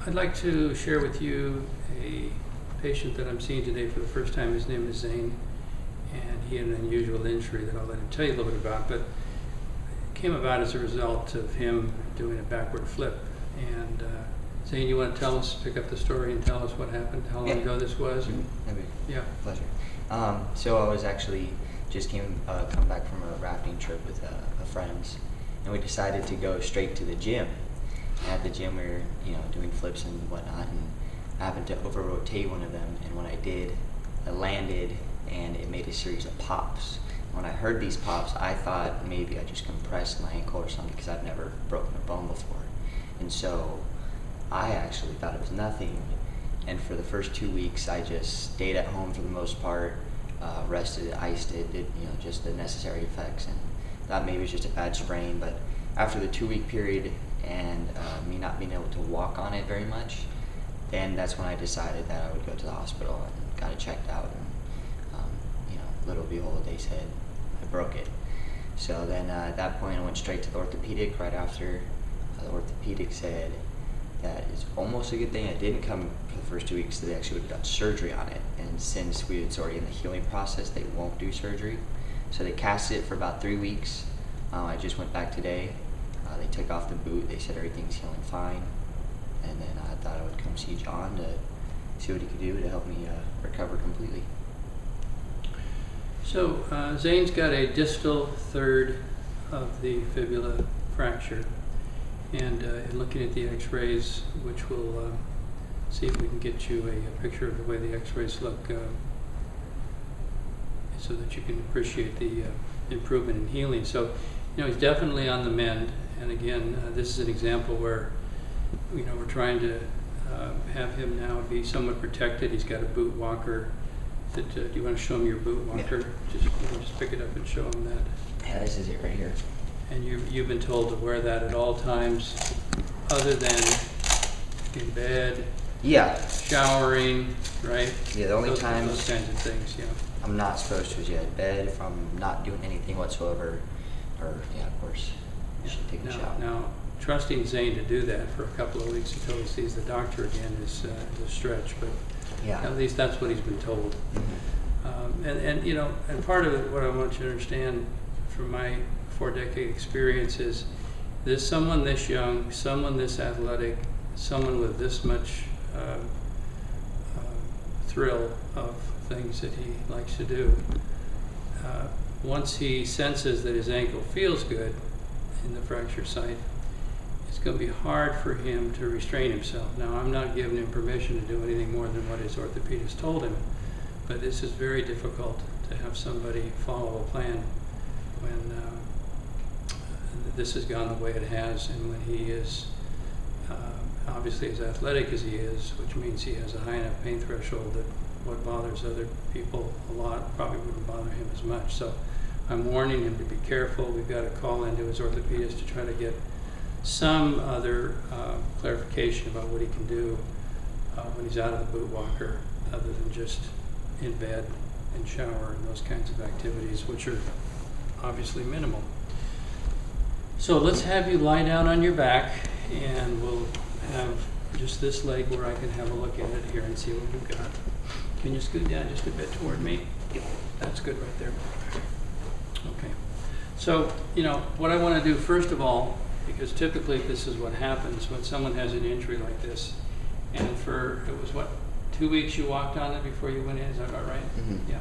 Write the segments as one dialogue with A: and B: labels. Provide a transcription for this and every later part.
A: I'd like to share with you a patient that I'm seeing today for the first time. His name is Zane, and he had an unusual injury that I'll let him tell you a little bit about, but it came about as a result of him doing a backward flip. And Zane, you want to tell us, pick up the story and tell us what happened, how long ago this was?
B: That'd be
A: pleasure.
B: So I was actually just come back from a rafting trip with a friends, and we decided to go straight to the gym. At the gym, we were doing flips and whatnot, and I happened to over rotate one of them, and when I did, I landed and it made a series of pops. When I heard these pops, I thought maybe I just compressed my ankle or something, because I've never broken a bone before. And so I actually thought it was nothing, and for the first 2 weeks I just stayed at home for the most part, rested, iced it, did just the necessary effects, and thought maybe it was just a bad sprain. But after the 2-week period and me not being able to walk on it very much, then that's when I decided that I would go to the hospital and got it checked out, and little behold, they said I broke it. So then at that point I went straight to the orthopedic right after. The orthopedic said that it's almost a good thing I didn't come for the first 2 weeks, so they actually would have done surgery on it, and since it's already in the healing process, they won't do surgery. So they casted it for about 3 weeks. I just went back today. They took off the boot, they said everything's healing fine, and then I thought I would come see John to see what he could do to help me recover completely.
A: So Zane's got a distal third of the fibula fracture, and in looking at the x-rays, which we'll see if we can get you a picture of the way the x-rays look so that you can appreciate the improvement in healing. So he's definitely on the mend, and again, this is an example where we're trying to have him now be somewhat protected. He's got a boot walker. Do you want to show him your boot walker?
B: Yeah.
A: Just pick it up and show him that.
B: Yeah, this is it right here.
A: And you've been told to wear that at all times, other than in bed, showering, right?
B: Yeah, the only times
A: those kinds of things,
B: I'm not supposed to is in bed, if I'm not doing anything whatsoever, or of course, I should take a shower.
A: Now, trusting Zane to do that for a couple of weeks until he sees the doctor again is a stretch, but at least that's what he's been told.
B: Mm-hmm.
A: And part of it, what I want you to understand from my 4-decade experience is there's someone this young, someone this athletic, someone with this much thrill of things that he likes to do. Once he senses that his ankle feels good in the fracture site, it's going to be hard for him to restrain himself. Now, I'm not giving him permission to do anything more than what his orthopedist told him, but this is very difficult to have somebody follow a plan when this has gone the way it has, and when he is obviously as athletic as he is, which means he has a high enough pain threshold that what bothers other people a lot probably wouldn't bother him as much. So I'm warning him to be careful. We've got to call into his orthopedist to try to get some other clarification about what he can do when he's out of the boot walker, other than just in bed and shower and those kinds of activities, which are obviously minimal. So let's have you lie down on your back, and we'll have just this leg where I can have a look at it here and see what we've got. Can you scoot down just a bit toward me? That's good right there. Okay. So, what I want to do first of all, because typically this is what happens when someone has an injury like this, and it was 2 weeks you walked on it before you went in, is that about right?
B: Mm-hmm.
A: Yeah.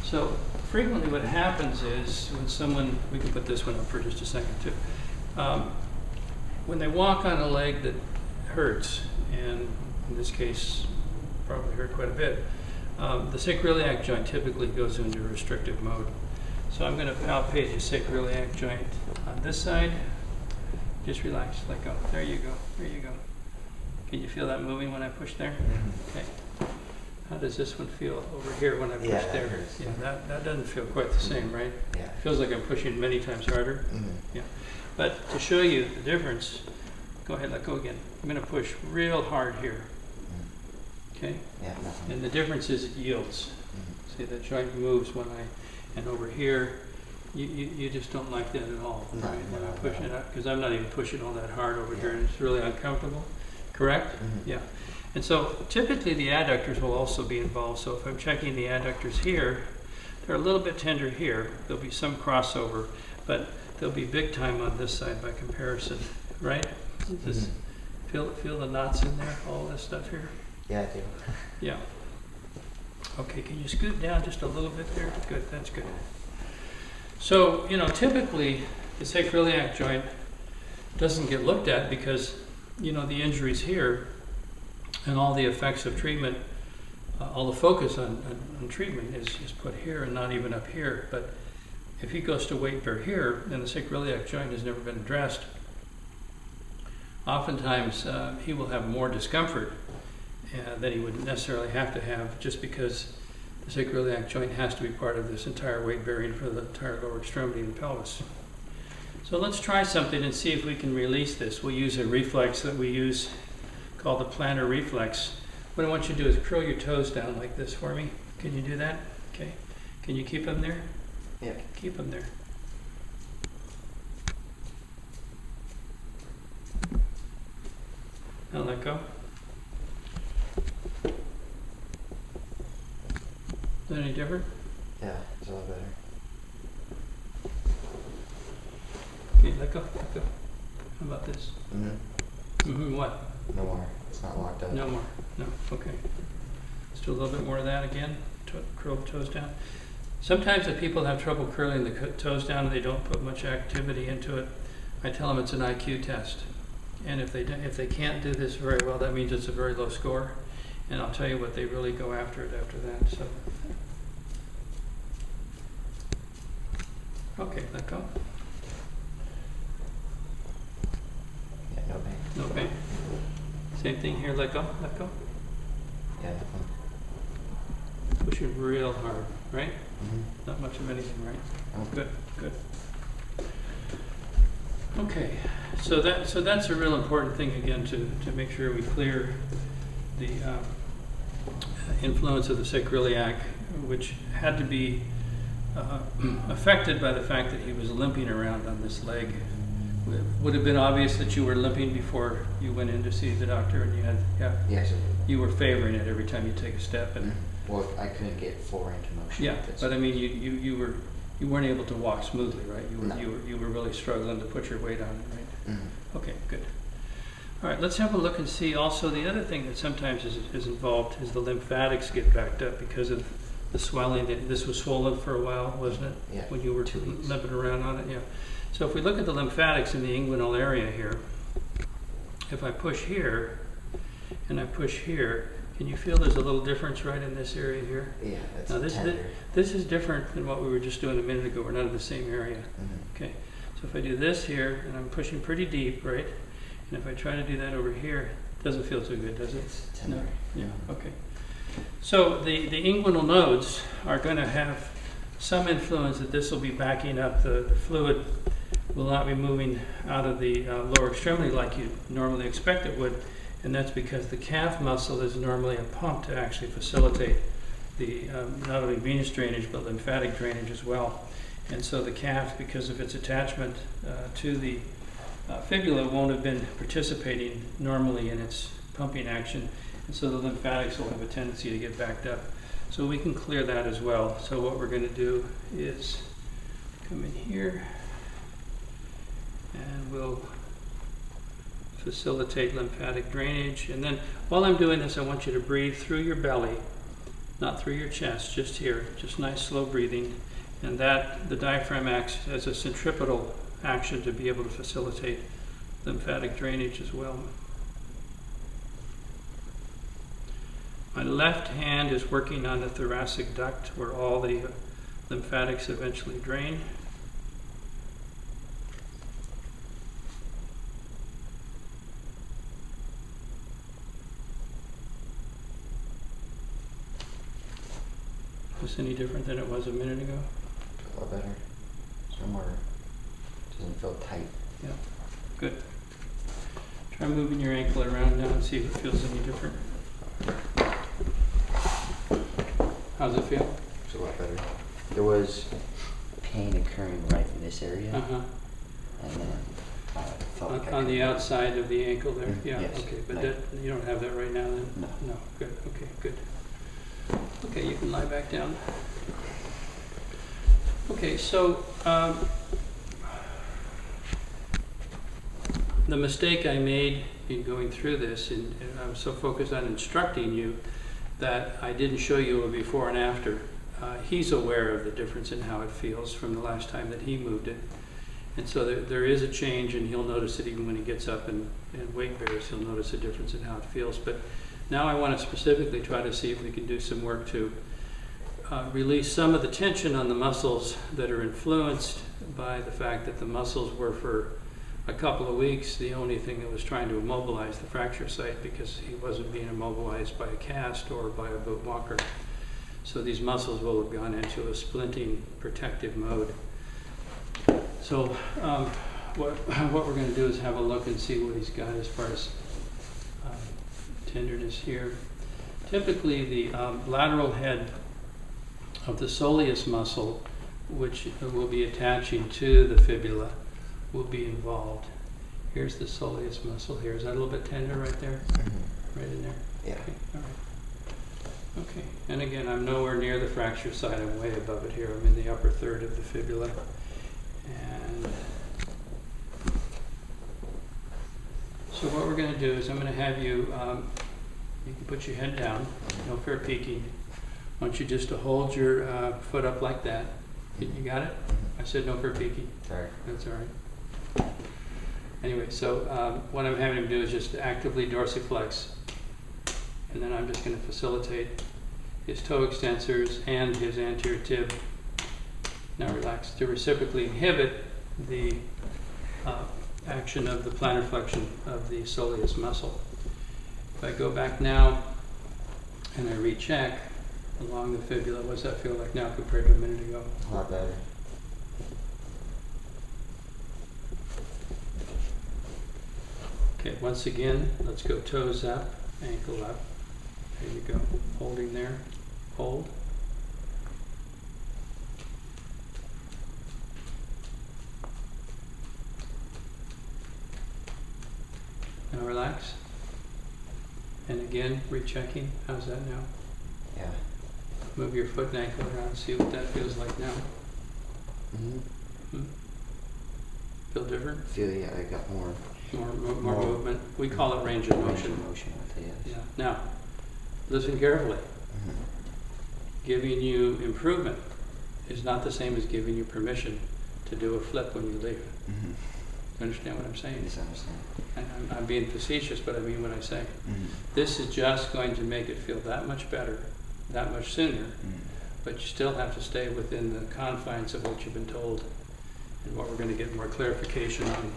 A: So frequently what happens is when someone, we can put this one up for just a second too, when they walk on a leg that hurts, and in this case probably hurt quite a bit, the sacroiliac joint typically goes into restrictive mode. So I'm going to palpate your sacroiliac joint on this side. Just relax, let go. There you go, there you go. Can you feel that moving when I push there?
B: Mm-hmm.
A: Okay. How does this one feel over here when I push there?
B: Hurts.
A: Yeah, that doesn't feel quite the same, right?
B: Yeah.
A: It feels like I'm pushing many times harder.
B: Mm-hmm.
A: Yeah. But to show you the difference, go ahead, let go again. I'm going to push real hard here. Okay?
B: Yeah.
A: And the difference is it yields. See, the joint moves when and over here, you just don't like that at all.
B: No,
A: right?
B: no,
A: When I push
B: no.
A: it up, because I'm not even pushing all that hard over here, and it's really uncomfortable. correct?
B: Mm-hmm.
A: Yeah. And so typically the adductors will also be involved. So if I'm checking the adductors here, they're a little bit tender here. There'll be some crossover, but they'll be big time on this side by comparison, right? Just feel the knots in there, all this stuff here?
B: Yeah, I do.
A: Yeah. Okay, can you scoot down just a little bit there? Good, that's good. So, you know, typically the sacroiliac joint doesn't get looked at because, you know, the injuries here and all the effects of treatment, all the focus on treatment is put here and not even up here. But if he goes to weight bear here and the sacroiliac joint has never been addressed, oftentimes he will have more discomfort than he would necessarily have to have, just because the sacroiliac joint has to be part of this entire weight bearing for the entire lower extremity and pelvis. So let's try something and see if we can release this. We'll use a reflex that we use called the plantar reflex. What I want you to do is curl your toes down like this for me. Can you do that? Okay. Can you keep them there?
B: Yeah.
A: Keep them there. Now let go. Is that any different?
B: Yeah, it's a lot better.
A: Okay, let go, let go. How about this? What?
B: No more. It's not locked up.
A: No more. No. Okay. Let's do a little bit more of that again. Curl the toes down. Sometimes if people have trouble curling the toes down and they don't put much activity into it, I tell them it's an IQ test. And if they can't do this very well, that means it's a very low score. And I'll tell you what, they really go after it after that. So, okay, let go.
B: Yeah, no pain.
A: No pain. Same thing here. Let go. Let go.
B: Yeah, that one.
A: Push it real hard, right?
B: Mm-hmm.
A: Not much of anything, right?
B: Oh.
A: Good. Good. Okay. So that's a real important thing again to make sure we clear the influence of the sacroiliac, which had to be affected by the fact that he was limping around on this leg. Would have been obvious that you were limping before you went in to see the doctor, and you had
B: Yes.
A: you were favoring it every time you take a step, and
B: Well, I couldn't get full range of motion.
A: yeah,
B: with this.
A: but I mean you weren't able to walk smoothly, right?
B: No.
A: You were really struggling to put your weight on it, right?
B: Mm-hmm.
A: Okay, good. All right, let's have a look and see. Also, the other thing that sometimes is involved is the lymphatics get backed up because of the swelling. This was swollen for a while, wasn't it?
B: Yeah.
A: When you were limping around on it, yeah. So if we look at the lymphatics in the inguinal area here, if I push here and I push here, can you feel there's a little difference right in this area here?
B: Yeah, that's
A: Now
B: tender.
A: this is different than what we were just doing a minute ago. We're not in the same area.
B: Mm-hmm.
A: Okay, so if I do this here and I'm pushing pretty deep, right? And if I try to do that over here, it doesn't feel too good, does it?
B: It's tender.
A: No. Yeah. Okay. So the inguinal nodes are going to have some influence that this will be backing up. The fluid will not be moving out of the lower extremity like you normally expect it would, and that's because the calf muscle is normally a pump to actually facilitate the not only venous drainage but lymphatic drainage as well. And so the calf, because of its attachment to the fibula, won't have been participating normally in its pumping action, and so the lymphatics will have a tendency to get backed up. So we can clear that as well. So what we're going to do is come in here and we'll facilitate lymphatic drainage. And then while I'm doing this, I want you to breathe through your belly, not through your chest, just here, just nice slow breathing. And that the diaphragm acts as a centripetal action to be able to facilitate lymphatic drainage as well. My left hand is working on the thoracic duct where all the lymphatics eventually drain. Is this any different than it was a minute ago?
B: A lot better. It's no more. Doesn't feel tight.
A: Yeah, good. Try moving your ankle around now and see if it feels any different. How's it feel?
B: It's a lot better. There was pain occurring right in this area,
A: Uh-huh.
B: and then felt like
A: On the outside of the ankle there? Yeah,
B: yes.
A: okay, but
B: Like,
A: that, you don't have that right now then?
B: No.
A: No, good, okay, good. Okay, you can lie back down. Okay, so the mistake I made in going through this, and I was so focused on instructing you that I didn't show you a before and after. He's aware of the difference in how it feels from the last time that he moved it. And so there is a change, and he'll notice it even when he gets up and weight bears, he'll notice a difference in how it feels. But now I want to specifically try to see if we can do some work to release some of the tension on the muscles that are influenced by the fact that the muscles were for a couple of weeks the only thing that was trying to immobilize the fracture site, because he wasn't being immobilized by a cast or by a boat walker. So these muscles will have gone into a splinting protective mode. So what we're going to do is have a look and see what he's got as far as tenderness here. Typically the lateral head of the soleus muscle, which will be attaching to the fibula, will be involved. Here's the soleus muscle here. Is that a little bit tender right there?
B: Mm-hmm.
A: Right in there?
B: Yeah.
A: Okay, all right. Okay, and again, I'm nowhere near the fracture site. I'm way above it here. I'm in the upper third of the fibula. And so what we're going to do is I'm going to have you, you can put your head down, no fair peeking. I want you just to hold your foot up like that. You got it? I said no fair peeking.
B: Sorry.
A: That's all right. Anyway, so what I'm having him do is just actively dorsiflex. And then I'm just going to facilitate his toe extensors and his anterior tib. Now relax to reciprocally inhibit the action of the plantar flexion of the soleus muscle. If I go back now and I recheck along the fibula, what does that feel like now compared to a minute ago?
B: A lot better.
A: Okay, once again, let's go toes up, ankle up. There you go, holding there, hold. Now relax. And again, rechecking. How's that now?
B: Yeah.
A: Move your foot and ankle around, see what that feels like now.
B: Mm-hmm.
A: Feel different?
B: Yeah, I got more
A: More movement. We call it range of motion.
B: Motion with it, yes.
A: Yeah. Now, listen carefully.
B: Mm-hmm.
A: Giving you improvement is not the same as giving you permission to do a flip when you leave.
B: Mm-hmm.
A: You understand what I'm saying?
B: Yes, I understand.
A: And I'm being facetious, but I mean what I say.
B: Mm-hmm.
A: This is just going to make it feel that much better, that much sooner, but you still have to stay within the confines of what you've been told and what we're going to get more clarification on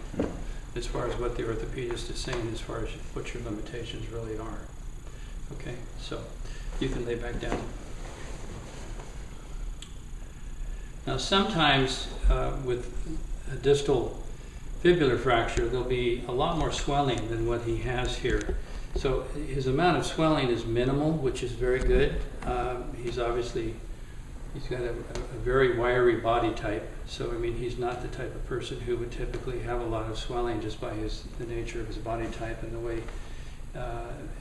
A: as far as what the orthopedist is saying as far as what your limitations really are. Okay, so you can lay back down. Now sometimes with a distal fibular fracture, there'll be a lot more swelling than what he has here. So his amount of swelling is minimal, which is very good. He's got a very wiry body type. So I mean, he's not the type of person who would typically have a lot of swelling just by the nature of his body type and the way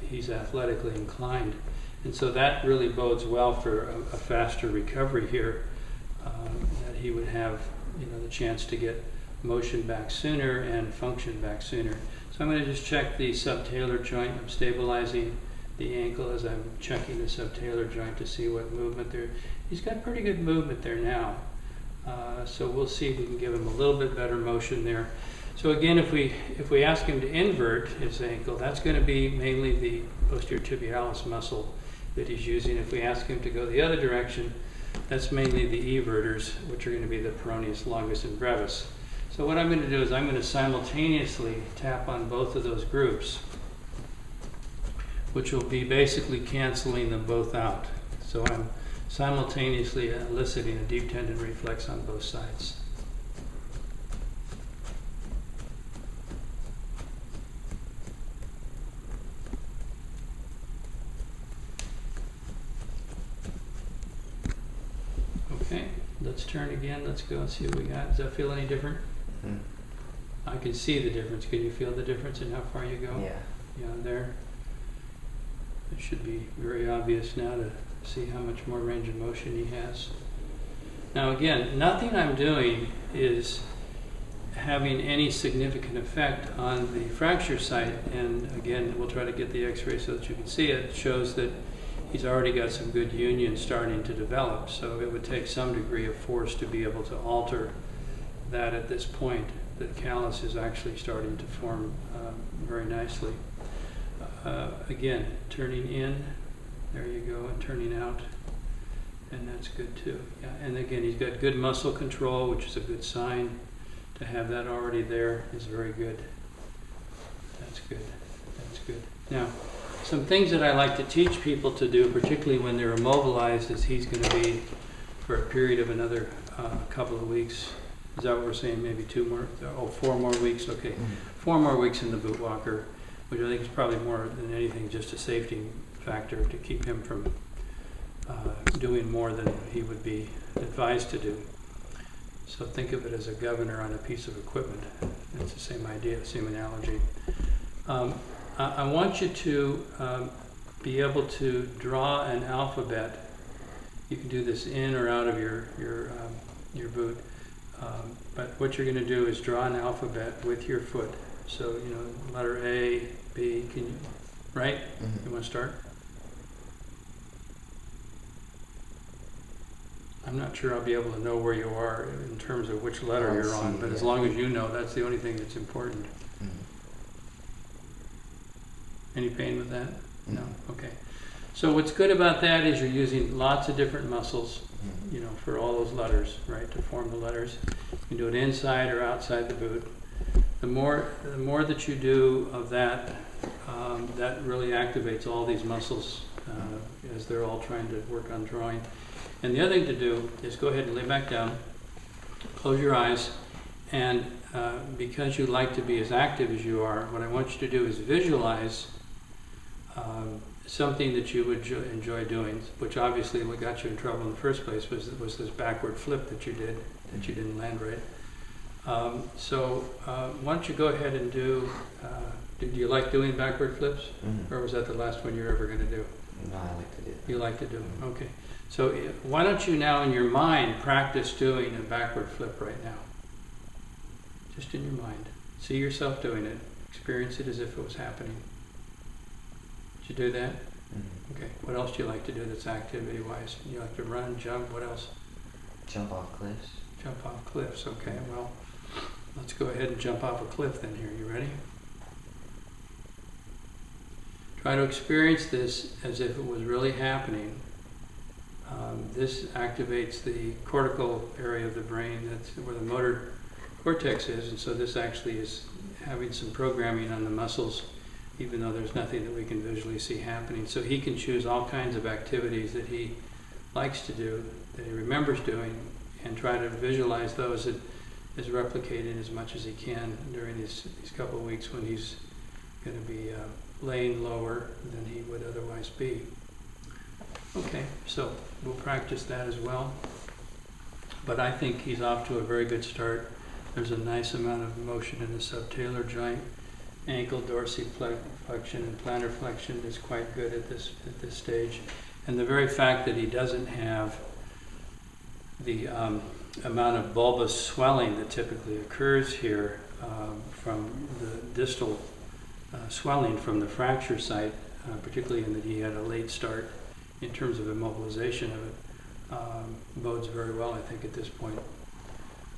A: he's athletically inclined. And so that really bodes well for a faster recovery here, that he would have, the chance to get motion back sooner and function back sooner. So I'm going to just check the subtalar joint. I'm stabilizing the ankle as I'm checking the subtalar joint to see what movement there. He's got pretty good movement there now. So we'll see if we can give him a little bit better motion there. So again, if we ask him to invert his ankle, that's going to be mainly the posterior tibialis muscle that he's using. If we ask him to go the other direction, that's mainly the everters, which are going to be the peroneus longus and brevis. So what I'm going to do is I'm going to simultaneously tap on both of those groups, which will be basically canceling them both out. So I'm simultaneously eliciting a deep tendon reflex on both sides. Okay, let's turn again. Let's go and see what we got. Does that feel any different?
B: Mm-hmm.
A: I can see the difference. Can you feel the difference in how far you go?
B: Yeah.
A: Yeah, there. It should be very obvious now to see how much more range of motion he has. Now again, nothing I'm doing is having any significant effect on the fracture site, and again, we'll try to get the x-ray so that you can see it. It shows that he's already got some good union starting to develop, so it would take some degree of force to be able to alter that at this point. The callus is actually starting to form very nicely. Again, turning in, there you go, and turning out, and that's good too. Yeah, and again, he's got good muscle control, which is a good sign. To have that already there is very good. That's good. That's good. Now, some things that I like to teach people to do, particularly when they're immobilized, is he's going to be for a period of another couple of weeks. Is that what we're saying? Maybe 2 more? Oh, 4 more weeks. Okay,
B: Mm-hmm.
A: 4 more weeks in the boot walker, which I think is probably more than anything just a safety factor to keep him from doing more than he would be advised to do. So think of it as a governor on a piece of equipment. It's the same idea, same analogy. I want you to be able to draw an alphabet. You can do this in or out of your boot. But what you're going to do is draw an alphabet with your foot. So, you know, letter A, B, can you, right?
B: Mm-hmm.
A: You want to start? I'm not sure I'll be able to know where you are in terms of which letter you're on, but as long as you know, that's the only thing that's important.
B: Mm-hmm.
A: Any pain with that?
B: Mm-hmm.
A: No? Okay. So what's good about that is you're using lots of different muscles, you know, for all those letters, right, to form the letters. You can do it inside or outside the boot. The more that you do of that, that really activates all these muscles as they're all trying to work on drawing. And the other thing to do is go ahead and lay back down, close your eyes, and because you like to be as active as you are, what I want you to do is visualize something that you would enjoy doing, which obviously what got you in trouble in the first place was this backward flip that you did, that you didn't land right. So why don't you go ahead and do you like doing backward flips?
B: Mm-hmm.
A: Or was that the last one you're ever going to do?
B: No, I like to do that.
A: You like to do it? Okay. So why don't you now in your mind practice doing a backward flip right now? Just in your mind. See yourself doing it. Experience it as if it was happening. Did you do that?
B: Mm-hmm.
A: Okay. What else do you like to do that's activity-wise? You like to run, jump, what else?
B: Jump off cliffs.
A: Jump off cliffs. Okay, well, let's go ahead and jump off a cliff then here. You ready? Try to experience this as if it was really happening. This activates the cortical area of the brain. That's where the motor cortex is, and so this actually is having some programming on the muscles, even though there's nothing that we can visually see happening. So he can choose all kinds of activities that he likes to do, that he remembers doing, and try to visualize those as replicated as much as he can during these couple of weeks when he's going to be laying lower than he would otherwise be. Okay, so we'll practice that as well. But I think he's off to a very good start. There's a nice amount of motion in the subtalar joint. Ankle dorsiflexion and plantar flexion is quite good at this stage. And the very fact that he doesn't have the amount of bulbous swelling that typically occurs here from the distal swelling from the fracture site, particularly in that he had a late start in terms of immobilization of it, bodes very well, I think, at this point.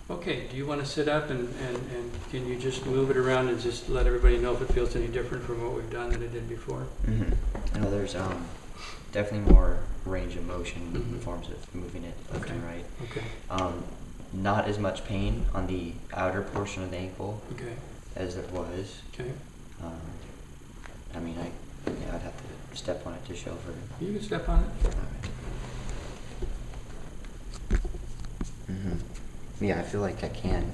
A: Okay, do you want to sit up and can you just move it around and just let everybody know if it feels any different from what we've done than it did before?
B: Mm-hmm. No, there's definitely more range of motion
A: Mm-hmm.
B: in forms of moving it left and right.
A: Okay.
B: Not as much pain on the outer portion of the ankle
A: Okay.
B: as there was.
A: Okay.
B: I mean, I'd have to step on it to show for.
A: You can step on it.
B: Mm-hmm. Yeah, I feel like I can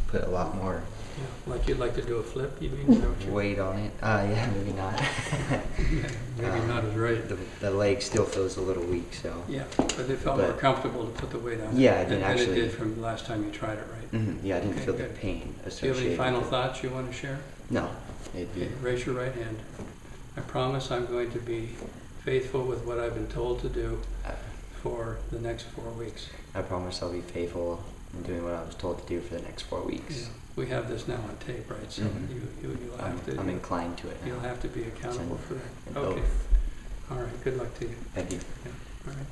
B: put a lot more
A: Yeah, like you'd like to do a flip, you mean? Is that what you-
B: Weight on it. Yeah, maybe not.
A: Yeah, maybe not as right.
B: The leg still feels a little weak, so.
A: Yeah, but it felt more
B: But-
A: comfortable to put the weight on.
B: Yeah, I didn't
A: than
B: actually-
A: it did from the last time you tried it, right?
B: Yeah, I didn't
A: Okay,
B: feel the
A: good.
B: pain
A: Do you have
B: associated.
A: any final
B: with it.
A: thoughts you want to share?
B: No, it'd be.
A: Okay, raise your right hand. I promise I'm going to be faithful with what I've been told to do for the next 4 weeks.
B: I promise I'll be faithful in doing what I was told to do for the next 4 weeks.
A: Yeah. We have this now on tape, right? So you'll have to.
B: I'm inclined to it now.
A: You'll have to be accountable for that.
B: an
A: Okay.
B: oath.
A: All right. Good luck to you.
B: Thank you.
A: Yeah. All right.